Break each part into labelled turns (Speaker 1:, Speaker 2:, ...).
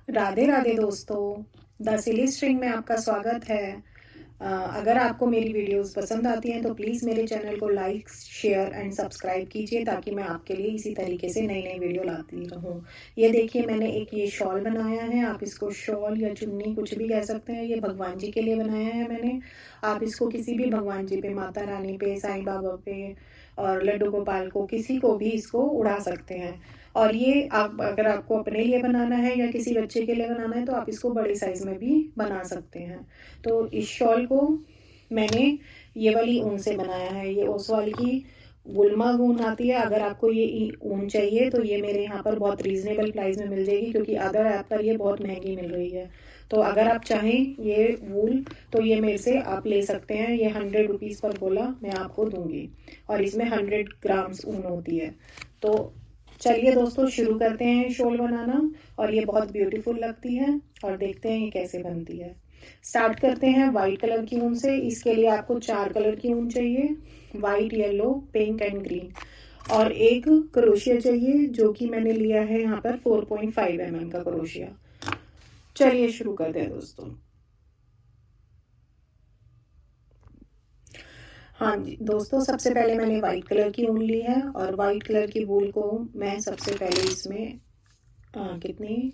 Speaker 1: राधे राधे दोस्तों, the silly string में आपका स्वागत है। अगर आपको मेरी वीडियोस पसंद आती हैं तो प्लीज़ मेरे चैनल को लाइक, शेयर एंड सब्सक्राइब कीजिए ताकि मैं आपके लिए इसी तरीके से नई नई वीडियो लाती रहूं। ये देखिए, मैंने एक ये शॉल बनाया है। आप इसको शॉल या चुन्नी कुछ भी कह सकते हैं। ये भगवान जी के लिए बनाया है मैंने। आप इसको किसी भी भगवान जी पे, माता रानी पे, साईं बाबा पे और लड्डू गोपाल को, किसी को भी इसको उड़ा सकते हैं। और ये आप, अगर आपको अपने लिए बनाना है या किसी बच्चे के लिए बनाना है तो आप इसको बड़े साइज़ में भी बना सकते हैं। तो इस शॉल को मैंने ये वाली ऊन से बनाया है। ये ओसवाल की गुलमा ऊन आती है। अगर आपको ये ऊन चाहिए तो ये मेरे यहाँ पर बहुत रीज़नेबल प्राइस में मिल जाएगी, क्योंकि अदर ऐप पर ये बहुत महंगी मिल रही है। तो अगर आप चाहें ये वूल तो ये मेरे से आप ले सकते हैं। ये 100 रुपीज़ पर बोला मैं आपको दूंगी, और इसमें 100 ग्राम्स ऊन होती है। तो चलिए दोस्तों, शुरू करते हैं शॉल बनाना। और ये बहुत ब्यूटीफुल लगती है, और देखते हैं ये कैसे बनती है। स्टार्ट करते हैं वाइट कलर की ऊन से। इसके लिए आपको 4 कलर की ऊन चाहिए, white, yellow, pink and green. और एक क्रोशिया चाहिए, जो कि मैंने लिया है यहाँ पर 4.5 mm का क्रोशिया। चलिए शुरू करते हैं दोस्तों। हाँ जी दोस्तों, सबसे पहले मैंने वाइट कलर की ऊन ली है, और वाइट कलर की वूल को मैं सबसे पहले इसमें कितनी,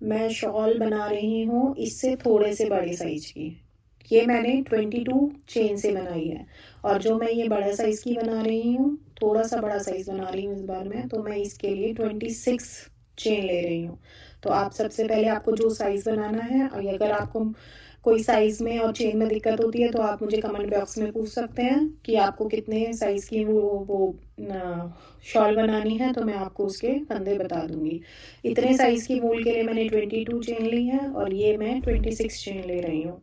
Speaker 1: मैं शॉल बना रही हूँ इससे थोड़े से बड़े साइज की। ये मैंने 22 चेन से बनाई है। और जो मैं ये बड़ा साइज की बना रही हूँ, थोड़ा सा बड़ा साइज बना रही हूँ इस बार में, तो मैं इसके लिए 26 चेन ले रही हूँ। तो आप सबसे पहले आपको जो साइज बनाना है, और अगर आपको कोई साइज में और चेन में दिक्कत होती है तो आप मुझे कमेंट बॉक्स में पूछ सकते हैं कि आपको कितने साइज की वो शॉल बनानी है, तो मैं आपको उसके फंदे बता दूंगी। इतने साइज की वूल के लिए मैंने 22 चेन ली है, और ये मैं 26 चेन ले रही हूँ।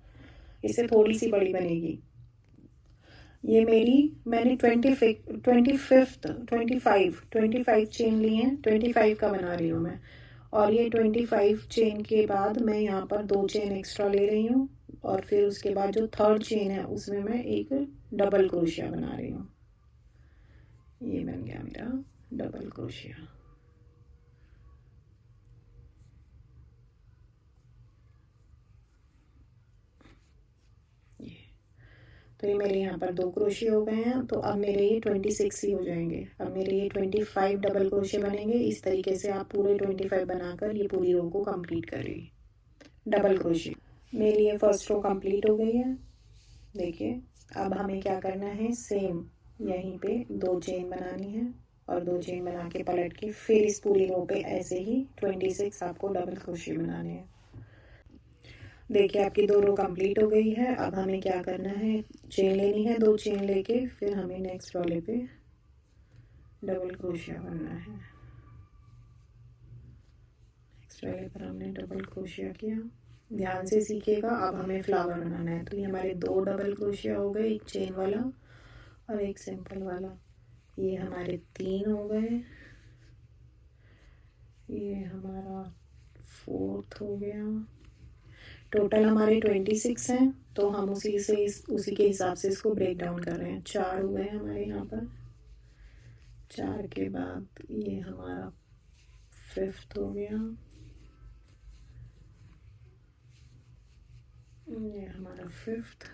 Speaker 1: इससे थोड़ी सी बड़ी बनेगी। ये मेरी, मैंने 25 चेन ली हैं। 25 का बना रही हूँ मैं। और ये 25 चेन के बाद मैं यहाँ पर 2 चेन एक्स्ट्रा ले रही हूँ, और फिर उसके बाद जो थर्ड चेन है उसमें मैं एक डबल क्रोशिया बना रही हूँ। ये बन गया मेरा डबल क्रोशिया। तो ये मेरे यहाँ पर 2 क्रोशिया हो गए हैं। तो अब मेरे ये 26 ही हो जाएंगे। अब मेरे ये 25 डबल क्रोशिया बनेंगे। इस तरीके से आप पूरे 25 बनाकर ये पूरी रो को कंप्लीट करिए। डबल क्रोशिया मेरी ये फर्स्ट रो कंप्लीट हो गई है। देखिए, अब हमें क्या करना है, सेम यहीं पे 2 चेन बनानी है, और 2 चेन बना के पलट के फिर इस पूरी रो पे ऐसे ही 26 आपको डबल क्रोशिया बनाने हैं। देखिए, आपकी 2 रो कंप्लीट हो गई है। अब हमें क्या करना है, चेन लेनी है। 2 चेन लेके फिर हमें नेक्स्ट वाले पे डबल क्रोशिया करना है। नेक्स्ट वाले पर हमने डबल क्रोशिया किया। ध्यान से सीखिएगा। अब हमें फ्लावर बनाना है। तो ये हमारे 2 डबल क्रोशिया हो गए, एक चेन वाला और एक सिंपल वाला। ये हमारे 3 हो गए। ये हमारा 4th हो गया। टोटल हमारे 26 हैं। तो हम उसी के हिसाब से इसको ब्रेक डाउन कर रहे हैं। 4 हो गए हमारे यहाँ पर। 4 के बाद ये हमारा 5th हो गया। ये हमारा 5th।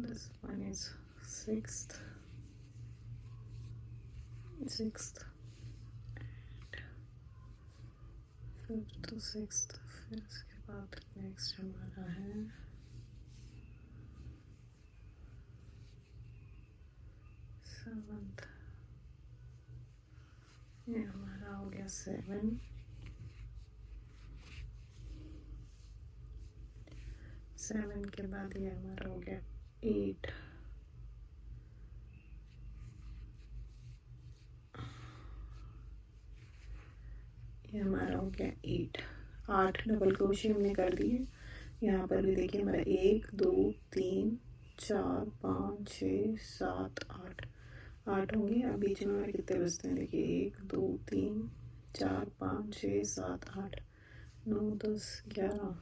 Speaker 1: This one is 6th, 5th to 6th। फिर उसके बाद नेक्स्ट हमारा है 7th। ये हमारा हो गया 7। 7 के बाद ये हमारा हो गया 8। ये हमारा हो गया 8 डबल क्रोशिया हमने कर दिए। यहाँ पर भी देखिए, हमारा 1 2 3 4 5 6 7 8 होंगे। अब बीच में हमारे कितने बचते हैं, देखिए 1 2 3 4 5 6 7 8 9 10 11।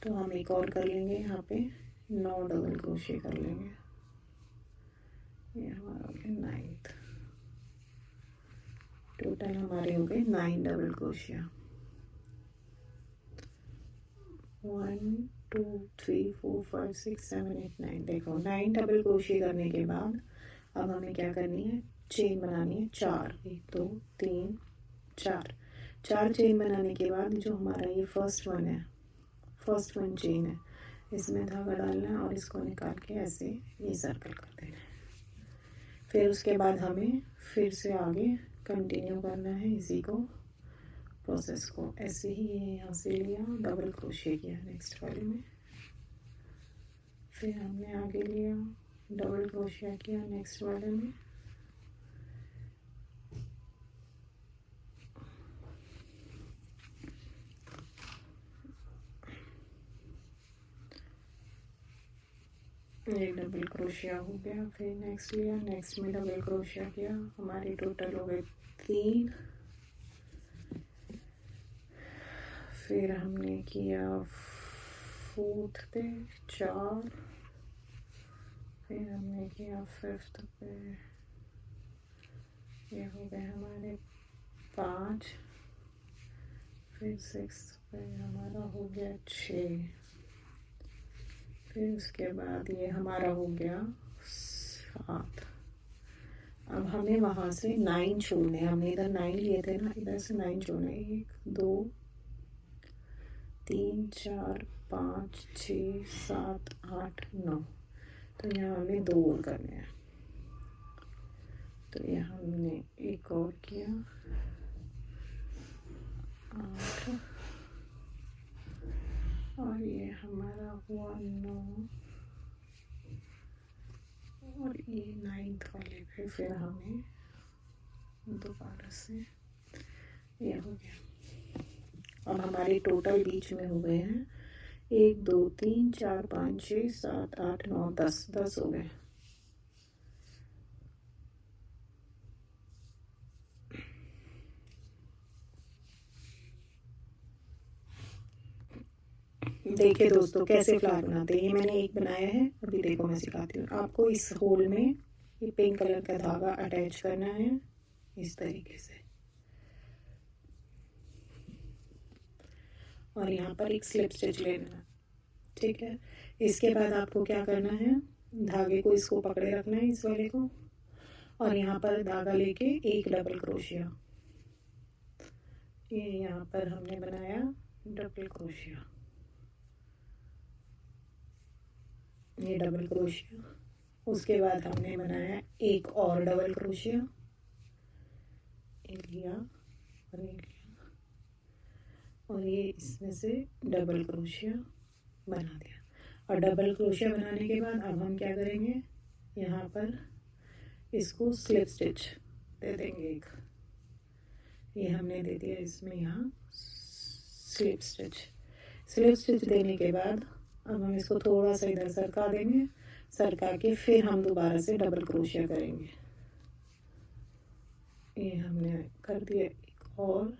Speaker 1: तो हम एक और कर लेंगे, यहाँ पे 9 डबल क्रोशिया कर लेंगे। ये हमारा हो गया 9th। टोटल हमारे हो गए 9 डबल क्रोशिया। 1 2 3 4 5 6 7 8 9। देखो 9 डबल क्रोशिया करने के बाद अब हमें क्या करनी है, चेन बनानी है 4। 1 2 3 4। 4 चेन बनाने के बाद जो हमारा ये फर्स्ट वन है, फर्स्ट वन चेन है, इसमें धागा डालना है और इसको निकाल के ऐसे ये सर्कल कर देना है। फिर उसके बाद हमें फिर से आगे कंटिन्यू करना है इसी को, प्रोसेस को। ऐसे ही ये यहाँ से लिया, डबल क्रोशिया किया नेक्स्ट वाले में, फिर हमने आगे लिया, डबल क्रोशिया किया नेक्स्ट वाले में, एक डबल क्रोशिया हो गया। फिर नेक्स्ट लिया, नेक्स्ट में डबल क्रोशिया किया, हमारी टोटल हो गए 3। फिर हमने किया फोर्थ पे 4, फिर हमने किया फिफ्थ पे, ये हो गए हमारे 5, फिर सिक्स्थ पे हमारा हो गया 6, फिर उसके बाद ये हमारा हो गया 7। अब हमें वहाँ से 9 छोड़ने, हमने इधर 9 लिए थे ना, इधर से 9 छोड़ने, 1 2 3 4 5 6 7 8 9। तो यहाँ हमें 2 और करने हैं, तो यहाँ हमने एक और किया 8, और ये हमारा हुआ 9, और ये 9th वाले पे फिर हमें दोबारा से ये हो गया। अब हमारे टोटल बीच में हो गए हैं 1 2 3 4 5 6 7 8 9 10, 10 हो गए। देखिए दोस्तों कैसे फ्लावर बनाते हैं। ये मैंने एक बनाया है, अभी देखो मैं सिखाती हूँ आपको। इस होल में ये पिंक कलर का धागा अटैच करना है इस तरीके से, और यहाँ पर एक स्लिप स्टिच लेना है, ठीक है। इसके बाद आपको क्या करना है, धागे को इसको पकड़े रखना है इस वाले को, और यहाँ पर धागा लेके एक डबल क्रोशिया, ये यहाँ पर हमने बनाया डबल क्रोशिया, ये डबल क्रोशिया। उसके बाद हमने बनाया एक और डबल क्रोशिया, ये लिया और ये लिया, और ये इसमें से डबल क्रोशिया बना दिया। और डबल क्रोशिया बनाने के बाद अब हम क्या करेंगे, यहाँ पर इसको स्लिप स्टिच दे देंगे एक, ये हमने दे दिया इसमें यहाँ स्लिप स्टिच। स्लिप स्टिच देने के बाद अब हम इसको थोड़ा सा इधर सरका देंगे, सरका के फिर हम दोबारा से डबल क्रोशिया करेंगे। ये हमने कर दिया एक और,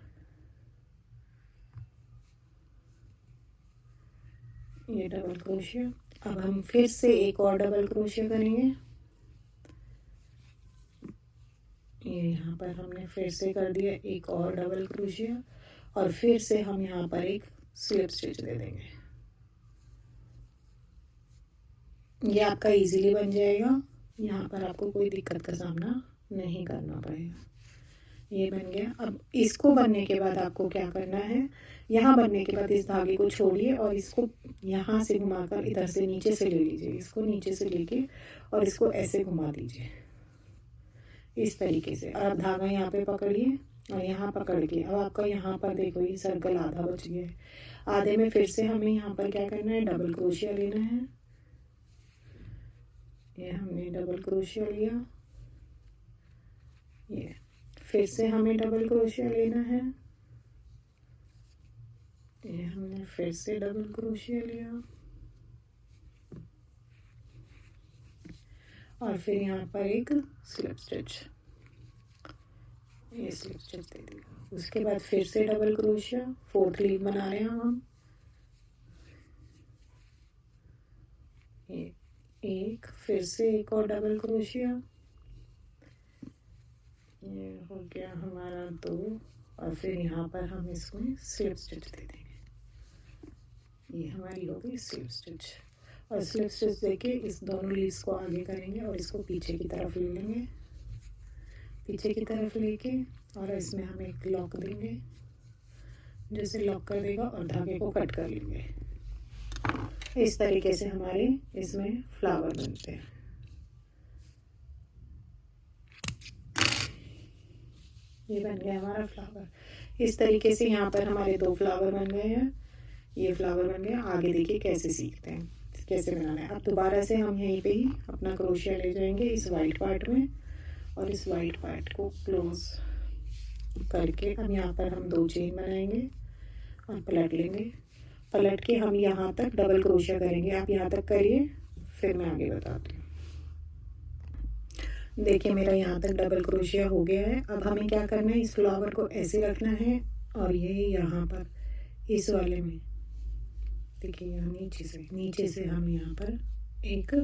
Speaker 1: ये डबल क्रोशिया। अब हम फिर से एक और डबल क्रोशिया करेंगे, ये यहाँ पर हमने फिर से कर दिया एक और डबल क्रोशिया, और फिर से हम यहाँ पर एक स्लिप स्टिच दे देंगे। ये आपका इजीली बन जाएगा, यहाँ पर आपको कोई दिक्कत का सामना नहीं करना पड़ेगा। ये बन गया। अब इसको बनने के बाद आपको क्या करना है, यहाँ बनने के बाद इस धागे को छोड़िए और इसको यहाँ से घुमाकर इधर से नीचे से ले लीजिए, इसको नीचे से लेके और इसको ऐसे घुमा दीजिए इस तरीके से। और अब धागा यहाँ पे पकड़िए और यहाँ पकड़ के अब आपका यहाँ पर देखो ये सर्कल आधा बच गया है। आधे में फिर से हमें यहाँ पर क्या करना है, डबल क्रोशिया लेना है। ये हमने डबल क्रोशिया लिया, ये फिर से हमें डबल क्रोशिया लेना है, ये हमने फिर से डबल क्रोशिया लिया, और फिर यहाँ पर एक स्लिप स्टिच, ये स्लिप स्टिच दे दिया। उसके बाद फिर से डबल क्रोशिया, फोर्थ लीड बना रहे हैं हम। ये एक, फिर से एक और डबल क्रोशिया, ये हो गया हमारा 2, और फिर यहाँ पर हम इसमें स्लिप स्टिच दे देंगे। ये हमारी हो गई स्लिप स्टिच। और स्लिप स्टिच देके इस दोनों लीव्स को आगे करेंगे और इसको पीछे की तरफ ले लेंगे, पीछे की तरफ लेके और इसमें हम एक लॉक देंगे, जैसे लॉक कर देगा और धागे को कट कर लेंगे। इस तरीके से हमारे इसमें फ्लावर बनते हैं। ये बन गया हमारा फ्लावर। इस तरीके से यहाँ पर हमारे 2 फ्लावर बन गए हैं। ये फ्लावर बन गया। आगे देखिए कैसे सीखते हैं, कैसे बनाना है। अब दोबारा से हम यहीं पे ही अपना क्रोशिया ले जाएंगे इस वाइट पार्ट में और इस वाइट पार्ट को क्लोज करके अब यहाँ पर हम 2 चेन बनाएंगे और पलट लेंगे। पलट के हम यहाँ तक डबल क्रोशिया करेंगे। आप यहाँ तक करिए, फिर मैं आगे बताती हूँ। देखिए मेरा यहाँ तक डबल क्रोशिया हो गया है। अब हमें क्या करना है, इस फ्लावर को ऐसे रखना है और ये यहाँ पर इस वाले में देखिए यहाँ नीचे से हम यहाँ पर एक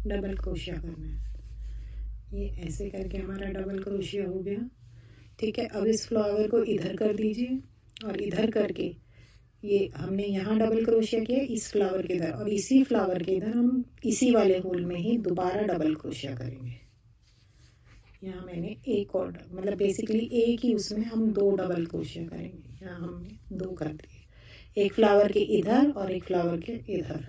Speaker 1: डबल क्रोशिया करना है। ये ऐसे करके हमारा डबल क्रोशिया हो गया। ठीक है, अब इस फ्लावर को इधर कर दीजिए और इधर करके ये हमने यहाँ डबल क्रोशिया किया इस फ्लावर के इधर, और इसी फ्लावर के इधर हम इसी वाले होल में ही दोबारा डबल क्रोशिया करेंगे। यहाँ मैंने एक और मतलब बेसिकली एक ही उसमें हम 2 डबल क्रोशिया करेंगे। यहाँ हमने 2 कर दिए, एक फ्लावर के इधर और एक फ्लावर के इधर।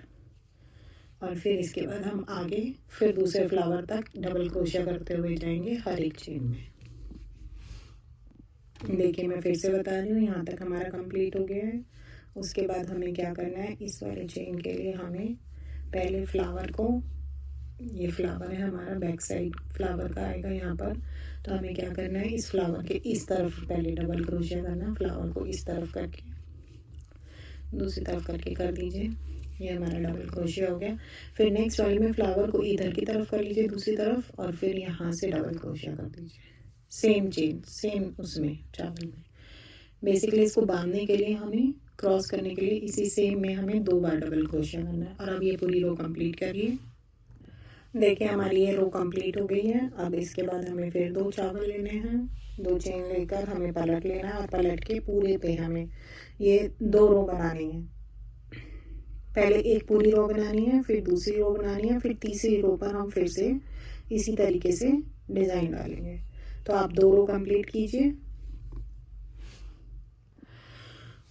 Speaker 1: और फिर इसके बाद हम आगे फिर दूसरे फ्लावर तक डबल क्रोशिया करते हुए जाएंगे हर एक चेन में। देखिए मैं फिर से बता रही हूँ, यहाँ तक हमारा कंप्लीट हो गया है। उसके बाद हमें क्या करना है, इस वाले चेन के लिए हमें पहले फ्लावर को, ये फ्लावर है हमारा, बैक साइड फ्लावर का आएगा यहाँ पर, तो हमें क्या करना है, इस फ्लावर के इस तरफ पहले डबल क्रोशिया करना। फ्लावर को इस तरफ करके दूसरी तरफ करके कर दीजिए। ये हमारा डबल क्रोशिया हो गया। फिर नेक्स्ट वाले में फ्लावर को इधर की तरफ कर लीजिए दूसरी तरफ, और फिर यहाँ से डबल क्रोशिया कर दीजिए। सेम चेन, सेम उसमें चावल में। बेसिकली इसको बांधने के लिए हमें, क्रॉस करने के लिए इसी सेम में हमें 2 बार डबल क्रोशिया करना है। और अब ये पूरी रो कंप्लीट करिए। देखिए हमारी ये रो कंप्लीट हो गई है। अब इसके बाद हमें फिर 2 चावल लेने हैं, 2 चेन लेकर हमें पलट लेना है और पलट के पूरे पे हमें ये 2 रो बनानी है। पहले एक पूरी रो बनानी है, फिर दूसरी रो बनानी है, फिर तीसरी रो पर हम फिर से इसी तरीके से डिज़ाइन डालेंगे। तो आप 2 रो कंप्लीट कीजिए।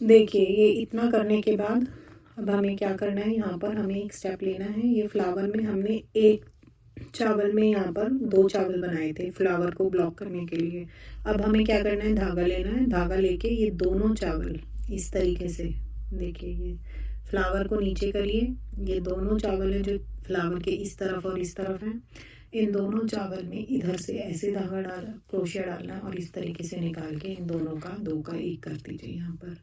Speaker 1: देखिए ये इतना करने के बाद अब हमें क्या करना है, यहाँ पर हमें एक स्टेप लेना है। ये फ्लावर में हमने एक चावल में यहाँ पर 2 चावल बनाए थे फ्लावर को ब्लॉक करने के लिए। अब हमें क्या करना है, धागा लेना है। धागा लेके ये दोनों चावल इस तरीके से, देखिए ये फ्लावर को नीचे करिए। ये दोनों चावल हैं जो फ्लावर के इस तरफ और इस तरफ हैं। इन दोनों चावल में इधर से ऐसे धागा डाला, क्रोशिया डालना और इस तरीके से निकाल के इन दोनों का 2 का 1 कर दीजिए। यहाँ पर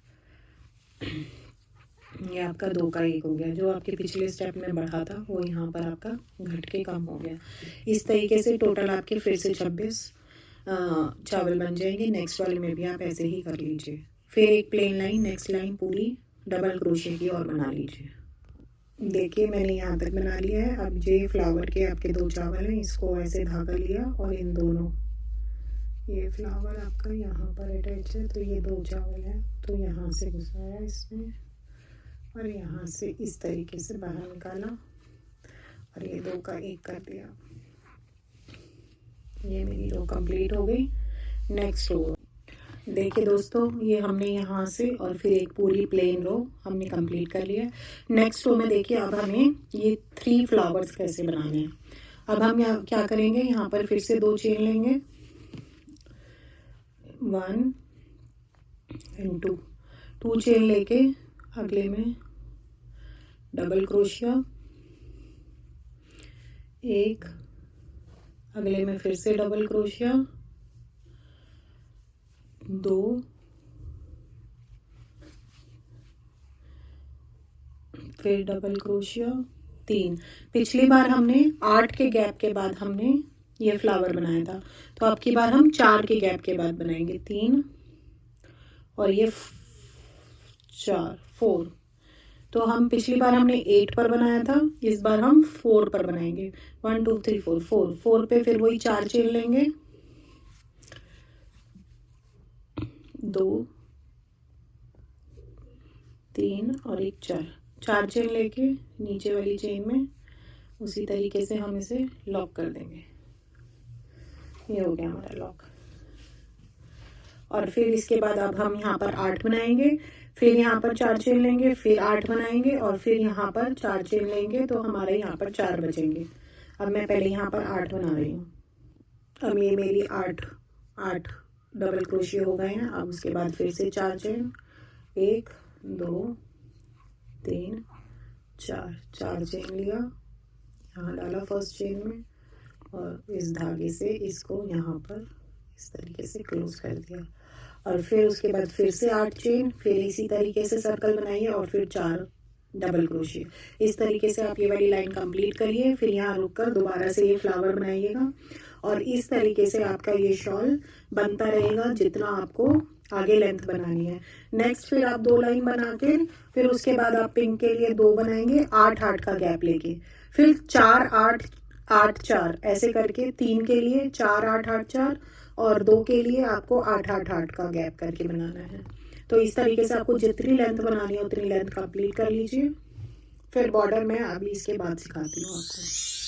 Speaker 1: ये आपका 2 का 1 हो गया। जो आपके पिछले स्टेप में बढ़ा था वो यहाँ पर आपका घट के कम हो गया। इस तरीके से टोटल आपके फिर से 26 चावल बन जाएंगे। नेक्स्ट वाले में भी आप ऐसे ही कर लीजिए। फिर एक प्लेन लाइन, नेक्स्ट लाइन पूरी डबल क्रोशिया की और बना लीजिए। देखिए मैंने यहाँ तक बना लिया है। अब ये फ्लावर के आपके 2 चावल हैं, इसको ऐसे धागा लिया और इन दोनों, ये फ्लावर आपका यहाँ पर अटैच है तो ये 2 चावल हैं तो यहाँ से घुसाया इसमें और यहाँ से इस तरीके से बाहर निकाला और ये 2 का 1 कर दिया। ये मेरी रो कंप्लीट हो गई। नेक्स्ट रो देखिए दोस्तों, ये हमने यहाँ से और फिर एक पूरी प्लेन रो हमने कंप्लीट कर लिया। नेक्स्ट रो में देखिए अब हमें ये 3 फ्लावर्स कैसे बनाने हैं। अब हम यहाँ क्या करेंगे, यहाँ पर फिर से 2 चेन लेंगे, 1 and 2 चेन लेके अगले में डबल क्रोशिया, 1, अगले में फिर से डबल क्रोशिया, 2, फिर डबल क्रोशिया, 3। पिछली बार हमने 8 के गैप के बाद हमने ये फ्लावर बनाया था, तो अब की बार हम 4 के गैप के बाद बनाएंगे, 3 और ये 4 तो हम पिछली बार हमने 8 पर बनाया था, इस बार हम 4 पर बनाएंगे। 1 2 3 4 4 पे फिर वही 4 चेन लेंगे, 2 3 और 1 4। 4 चेन लेके नीचे वाली चेन में उसी तरीके से हम इसे लॉक कर देंगे। ये हो गया हमारा लॉक। और फिर इसके बाद अब हम यहाँ पर 8 बनाएंगे, फिर यहाँ पर 4 चेन लेंगे, फिर 8 बनाएंगे और फिर यहाँ पर 4 चेन लेंगे, तो हमारे यहाँ पर 4 बचेंगे। अब मैं पहले यहाँ पर 8 बना रही हूँ। अब ये मेरी 8 डबल क्रोशिया हो गए हैं। अब उसके बाद फिर से 4 चेन, 1 2 3 4 चेन लिया, यहाँ डाला फर्स्ट चेन में और इस धागे से इसको यहाँ पर इस तरीके से क्लोज कर दिया। और फिर उसके बाद फिर से 8 चेन, फिर इसी तरीके से सर्कल बनाइए और फिर 4 डबल क्रोशिया। इस तरीके से आप ये वाली लाइन कंप्लीट करिए। फिर यहाँ रुककर दोबारा से ये फ्लावर बनाइएगा और इस तरीके से आपका ये शॉल बनता रहेगा जितना आपको आगे लेंथ बनानी है। नेक्स्ट फिर आप 2 लाइन बना के फिर उसके बाद आप पिंक के लिए 2 बनाएंगे 8-8 का गैप लेके, फिर 4-8 8-4 ऐसे करके 3 के लिए 4-8-8-4 और 2 के लिए आपको 8-8-8 का गैप करके बनाना है। तो इस तरीके से आपको जितनी लेंथ बनानी है उतनी लेंथ कंप्लीट कर लीजिए। फिर बॉर्डर मैं अभी इसके बाद सिखाती हूँ आपको।